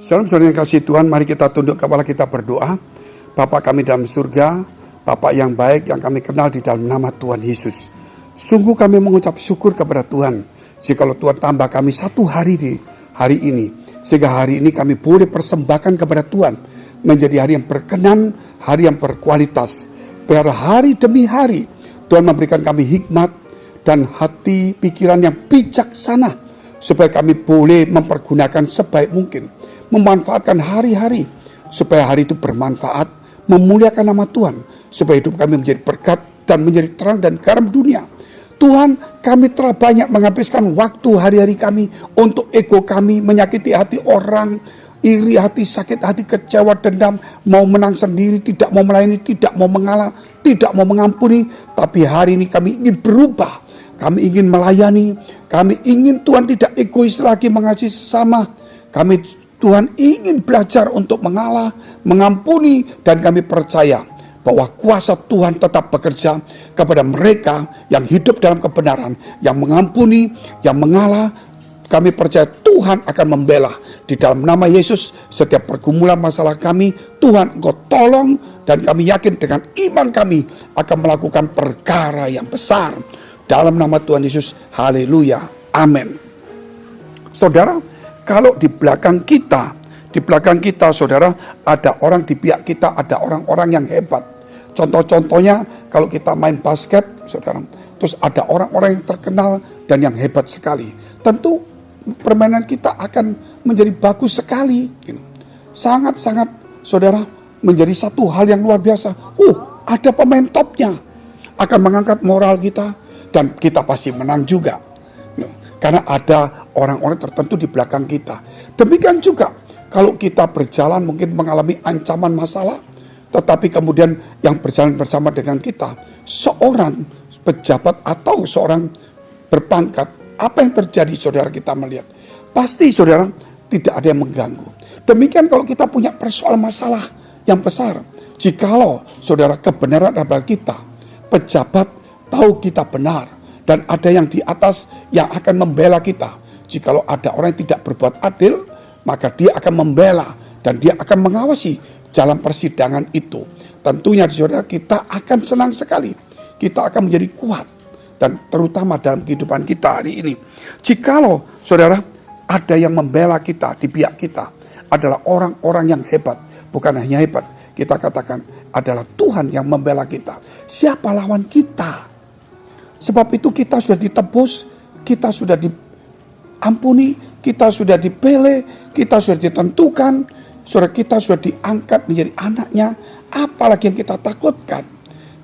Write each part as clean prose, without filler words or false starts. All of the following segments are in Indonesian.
Salam saudara yang kasih Tuhan, mari kita tunduk kepala kita berdoa. Bapa kami dalam surga, Bapa yang baik yang kami kenal di dalam nama Tuhan Yesus. Sungguh kami mengucap syukur kepada Tuhan, jikalau Tuhan tambah kami satu hari di hari ini, sehingga hari ini kami boleh persembahkan kepada Tuhan, menjadi hari yang berkenan, hari yang berkualitas. Biar hari demi hari Tuhan memberikan kami hikmat dan hati pikiran yang bijaksana, supaya kami boleh mempergunakan sebaik mungkin, memanfaatkan hari-hari, supaya hari itu bermanfaat, memuliakan nama Tuhan, supaya hidup kami menjadi berkat dan menjadi terang dan garam dunia. Tuhan, kami telah banyak menghabiskan waktu hari-hari kami untuk ego kami, menyakiti hati orang, iri hati, sakit hati, kecewa, dendam, mau menang sendiri, tidak mau melayani, tidak mau mengalah, tidak mau mengampuni. Tapi hari ini kami ingin berubah, kami ingin melayani, kami ingin Tuhan tidak egois lagi mengasihi sesama. Tuhan ingin belajar untuk mengalah, mengampuni, dan kami percaya bahwa kuasa Tuhan tetap bekerja kepada mereka yang hidup dalam kebenaran, yang mengampuni, yang mengalah. Kami percaya Tuhan akan membela. Di dalam nama Yesus, setiap pergumulan masalah kami, Tuhan Engkau tolong, dan kami yakin dengan iman kami akan melakukan perkara yang besar. Dalam nama Tuhan Yesus, haleluya, amin. Saudara, kalau di belakang kita saudara, ada orang di pihak kita, ada orang-orang yang hebat. Contoh-contohnya kalau kita main basket, saudara, terus ada orang-orang yang terkenal dan yang hebat sekali. Tentu permainan kita akan menjadi bagus sekali. Sangat-sangat, saudara, menjadi satu hal yang luar biasa. Ada pemain topnya, akan mengangkat moral kita, dan kita pasti menang juga. Karena ada orang-orang tertentu di belakang kita. Demikian juga kalau kita berjalan mungkin mengalami ancaman masalah, tetapi kemudian yang berjalan bersama dengan kita, seorang pejabat atau seorang berpangkat, apa yang terjadi saudara kita melihat? Pasti saudara tidak ada yang mengganggu. Demikian kalau kita punya persoalan masalah yang besar. Jikalau saudara kebenaran adalah kita, pejabat tahu kita benar, dan ada yang di atas yang akan membela kita. Jikalau ada orang yang tidak berbuat adil, maka dia akan membela dan dia akan mengawasi jalan persidangan itu. Tentunya saudara kita akan senang sekali. Kita akan menjadi kuat, dan terutama dalam kehidupan kita hari ini. Jikalau saudara ada yang membela kita di pihak kita, adalah orang-orang yang hebat. Bukan hanya hebat, kita katakan adalah Tuhan yang membela kita. Siapa lawan kita? Sebab itu kita sudah ditebus, kita sudah diampuni, kita sudah dipilih, kita sudah ditentukan, saudara kita sudah diangkat menjadi anaknya. Apalagi yang kita takutkan?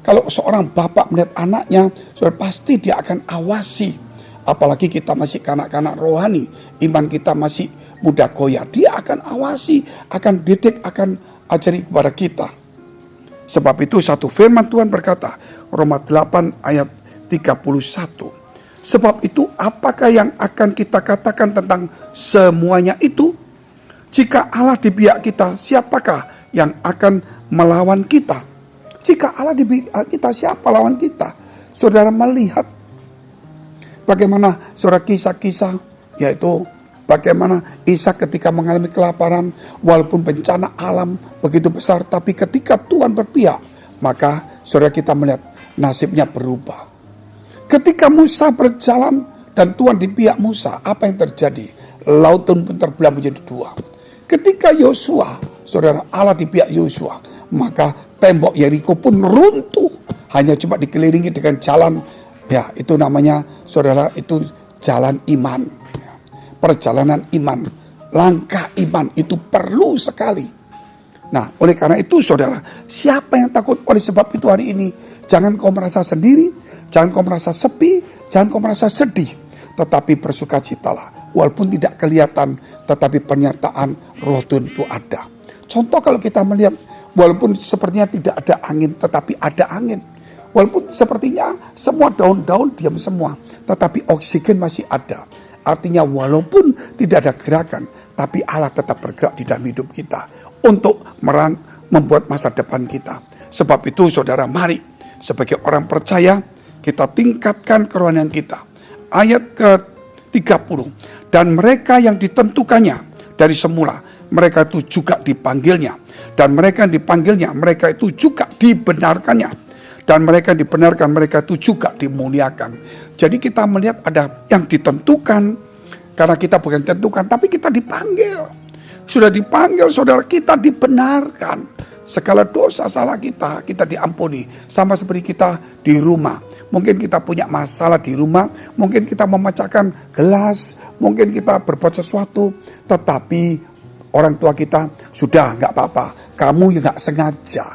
Kalau seorang bapak melihat anaknya, saudara pasti dia akan awasi. Apalagi kita masih kanak-kanak rohani, iman kita masih muda goyah, dia akan awasi, akan didik, akan ajari kepada kita. Sebab itu satu firman Tuhan berkata, Roma 8 ayat 31. Sebab itu apakah yang akan kita katakan tentang semuanya itu? Jika Allah di pihak kita, siapakah yang akan melawan kita? Jika Allah di pihak kita, siapa lawan kita? Saudara melihat bagaimana saudara kisah-kisah, yaitu bagaimana Ishak ketika mengalami kelaparan, walaupun bencana alam begitu besar, tapi ketika Tuhan berpihak, maka saudara kita melihat nasibnya berubah. Ketika Musa berjalan dan Tuhan di pihak Musa, apa yang terjadi? Laut pun terbelah menjadi dua. Ketika Yosua, saudara, Allah di pihak Yosua, maka tembok Yeriko pun runtuh. Hanya cuma dikelilingi dengan jalan, ya itu namanya, saudara, itu jalan iman. Perjalanan iman, langkah iman itu perlu sekali. Nah, oleh karena itu saudara, siapa yang takut? Oleh sebab itu hari ini, jangan kau merasa sendiri, jangan kau merasa sepi, jangan kau merasa sedih, tetapi bersukacitalah. Walaupun tidak kelihatan, tetapi penyertaan Roh Tuhan itu ada. Contoh kalau kita melihat, walaupun sepertinya tidak ada angin, tetapi ada angin. Walaupun sepertinya semua daun-daun diam semua, tetapi oksigen masih ada. Artinya walaupun tidak ada gerakan, tapi Allah tetap bergerak di dalam hidup kita untuk membuat masa depan kita. Sebab itu saudara, mari sebagai orang percaya kita tingkatkan kerohanian kita. Ayat ke-30, dan mereka yang ditentukannya dari semula mereka itu juga dipanggilnya. Dan mereka yang dipanggilnya, mereka itu juga dibenarkannya. Dan mereka yang dibenarkan, mereka itu juga dimuliakan. Jadi kita melihat ada yang ditentukan, karena kita bukan ditentukan, tapi kita dipanggil. Sudah dipanggil, saudara, kita dibenarkan. Segala dosa salah kita diampuni. Sama seperti kita di rumah. Mungkin kita punya masalah di rumah, mungkin kita memecahkan gelas, mungkin kita berbuat sesuatu, tetapi orang tua kita sudah nggak apa-apa, kamu ya nggak sengaja,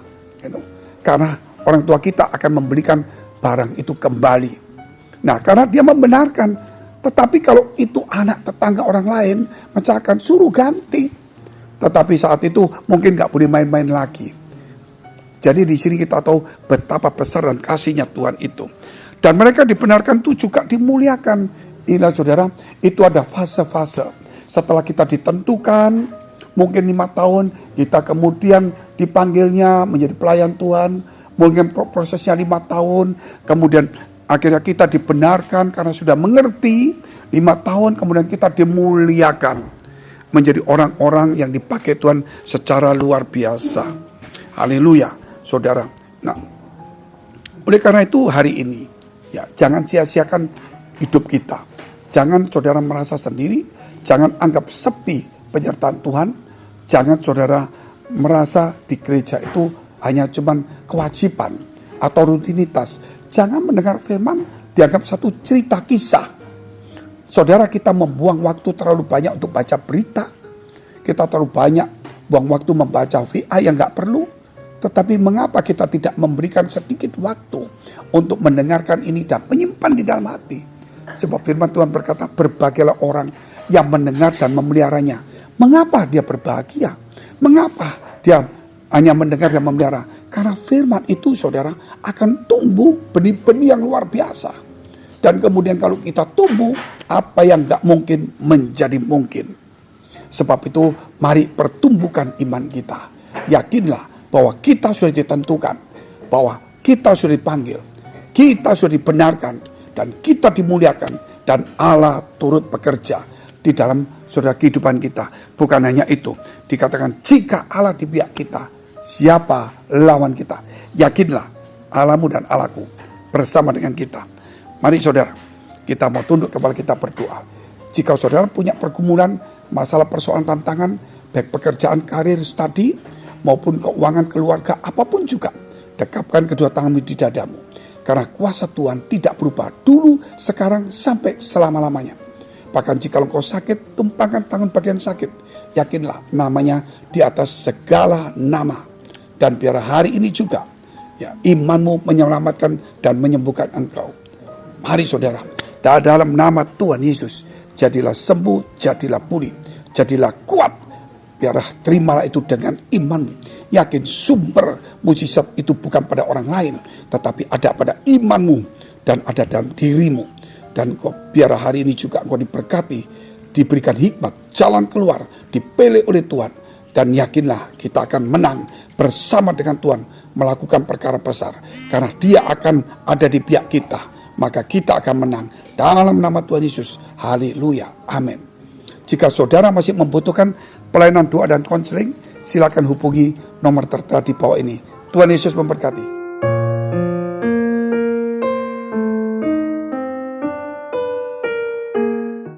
gitu. Karena orang tua kita akan memberikan barang itu kembali. Nah, karena dia membenarkan. Tetapi kalau itu anak tetangga orang lain, mecahkan, suruh ganti. Tetapi saat itu mungkin nggak boleh main-main lagi. Jadi di sini kita tahu betapa besar dan kasihnya Tuhan itu. Dan mereka dibenarkan itu juga dimuliakan. Inilah saudara, itu ada fase-fase. Setelah kita ditentukan, mungkin 5 tahun, kita kemudian dipanggilnya menjadi pelayan Tuhan. Mungkin prosesnya 5 tahun, kemudian akhirnya kita dibenarkan karena sudah mengerti. 5 tahun kemudian kita dimuliakan. Menjadi orang-orang yang dipakai Tuhan secara luar biasa. Haleluya, saudara. Nah, oleh karena itu hari ini, ya jangan sia-siakan hidup kita. Jangan saudara merasa sendiri, jangan anggap sepi penyertaan Tuhan. Jangan saudara merasa di gereja itu hanya cuman kewajiban atau rutinitas. Jangan mendengar firman dianggap satu cerita kisah. Saudara, kita membuang waktu terlalu banyak untuk baca berita. Kita terlalu banyak buang waktu membaca VA yang gak perlu. Tetapi mengapa kita tidak memberikan sedikit waktu untuk mendengarkan ini dan menyimpan di dalam hati? Sebab firman Tuhan berkata, berbahagialah orang yang mendengar dan memeliharanya. Mengapa dia berbahagia? Mengapa dia hanya mendengar dan memelihara? Karena firman itu, saudara, akan tumbuh benih-benih yang luar biasa. Dan kemudian kalau kita tumbuh, apa yang gak mungkin menjadi mungkin. Sebab itu mari pertumbuhkan iman kita. Yakinlah bahwa kita sudah ditentukan, bahwa kita sudah dipanggil, kita sudah dibenarkan, dan kita dimuliakan. Dan Allah turut bekerja di dalam saudara kehidupan kita. Bukan hanya itu, dikatakan jika Allah di pihak kita, siapa lawan kita? Yakinlah Allahmu dan Allahku bersama dengan kita. Mari saudara, kita mau tunduk kepala kita berdoa. Jika saudara punya pergumulan, masalah persoalan tantangan, baik pekerjaan, karir, studi, maupun keuangan keluarga, apapun juga, dekapkan kedua tanganmu di dadamu. Karena kuasa Tuhan tidak berubah dulu, sekarang, sampai selama-lamanya. Bahkan jika engkau sakit, tumpangkan tangan bagian sakit. Yakinlah namanya di atas segala nama. Dan biar hari ini juga, ya, imanmu menyelamatkan dan menyembuhkan engkau. Mari saudara, dalam nama Tuhan Yesus, jadilah sembuh, jadilah pulih, jadilah kuat. Biarlah terimalah itu dengan imanmu. Yakin sumber mujizat itu bukan pada orang lain, tetapi ada pada imanmu dan ada dalam dirimu. Dan biar hari ini juga engkau diberkati, diberikan hikmat, jalan keluar, dipilih oleh Tuhan. Dan yakinlah kita akan menang bersama dengan Tuhan melakukan perkara besar. Karena Dia akan ada di pihak kita. Maka kita akan menang dalam nama Tuhan Yesus. Haleluya. Amin. Jika saudara masih membutuhkan pelayanan doa dan konseling, silakan hubungi nomor tertera di bawah ini. Tuhan Yesus memberkati.